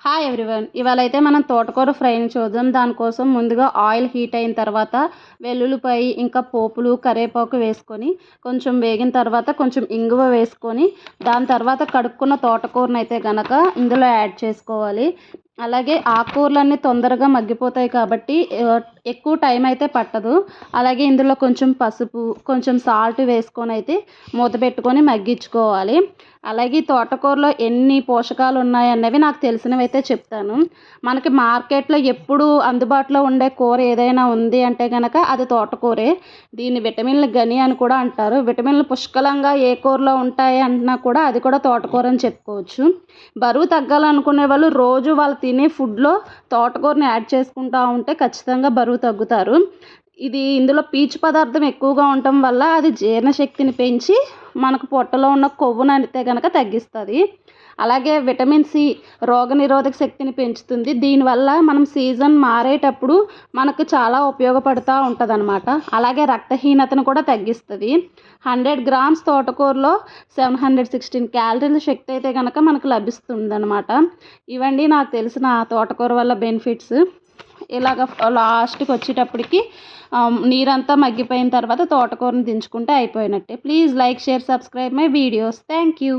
Hi everyone, ఇవాళ అయితే మనం తోటకూర ఫ్రైని చూద్దాం. దానికోసం ముందుగా ఆయిల్ హీట్ అయిన తర్వాత వెల్లుల్లిపాయ ఇంకా పోపులు కరివేపాకు వేసుకొని కొంచెం వేగిన తర్వాత కొంచెం ఇంగువ వేసుకొని దాని తర్వాత కడుక్కున్న తోటకూరను అయితే గనక ఇందులో యాడ్ చేసుకోవాలి. అలాగే ఆకుకూరలన్నీ తొందరగా మగ్గిపోతాయి కాబట్టి ఎక్కువ టైం అయితే పట్టదు. అలాగే ఇందులో కొంచెం పసుపు కొంచెం సాల్ట్ వేసుకొని అయితే మూత పెట్టుకొని మగ్గించుకోవాలి. అలాగే ఈ తోటకూరలో ఎన్ని పోషకాలు ఉన్నాయన్నవి నాకు తెలిసినవి అయితే చెప్తాను. మనకి మార్కెట్లో ఎప్పుడు అందుబాటులో ఉండే కూర ఏదైనా ఉంది అంటే కనుక అది తోటకూరే. దీన్ని విటమిన్ల గని అని కూడా అంటారు. విటమిన్లు పుష్కలంగా ఏ కూరలో ఉంటాయి అంటున్నా కూడా అది కూడా తోటకూర అని చెప్పుకోవచ్చు. బరువు తగ్గాలనుకునే వాళ్ళు రోజు వాళ్ళు తినే ఫుడ్లో తోటకూరని యాడ్ చేసుకుంటూ ఉంటే ఖచ్చితంగా బరువు తగ్గుతారు. ఇందులో పీచు పదార్థం ఎక్కువగా ఉండటం వల్ల అది జీర్ణశక్తిని పెంచి మనకు పొట్టలో ఉన్న కొవ్వును అయితే కనుక తగ్గిస్తుంది. అలాగే విటమిన్ సి రోగనిరోధక శక్తిని పెంచుతుంది. దీనివల్ల మనం సీజన్ మారేటప్పుడు మనకు చాలా ఉపయోగపడుతూ ఉంటుంది అన్నమాట. అలాగే రక్తహీనతను కూడా తగ్గిస్తుంది. 100 గ్రామ్స్ తోటకూరలో 716 క్యాలరీల శక్తి అయితే కనుక మనకు లభిస్తుంది అన్నమాట. ఇవండి నాకు తెలిసిన తోటకూర వల్ల బెనిఫిట్స్. ఇలాగ లాస్ట్కి వచ్చేటప్పటికి నీరంతా మగ్గిపోయిన తర్వాత తోటకూరని దించుకుంటే అయిపోయినట్టే. Please like share subscribe my videos. Thank you.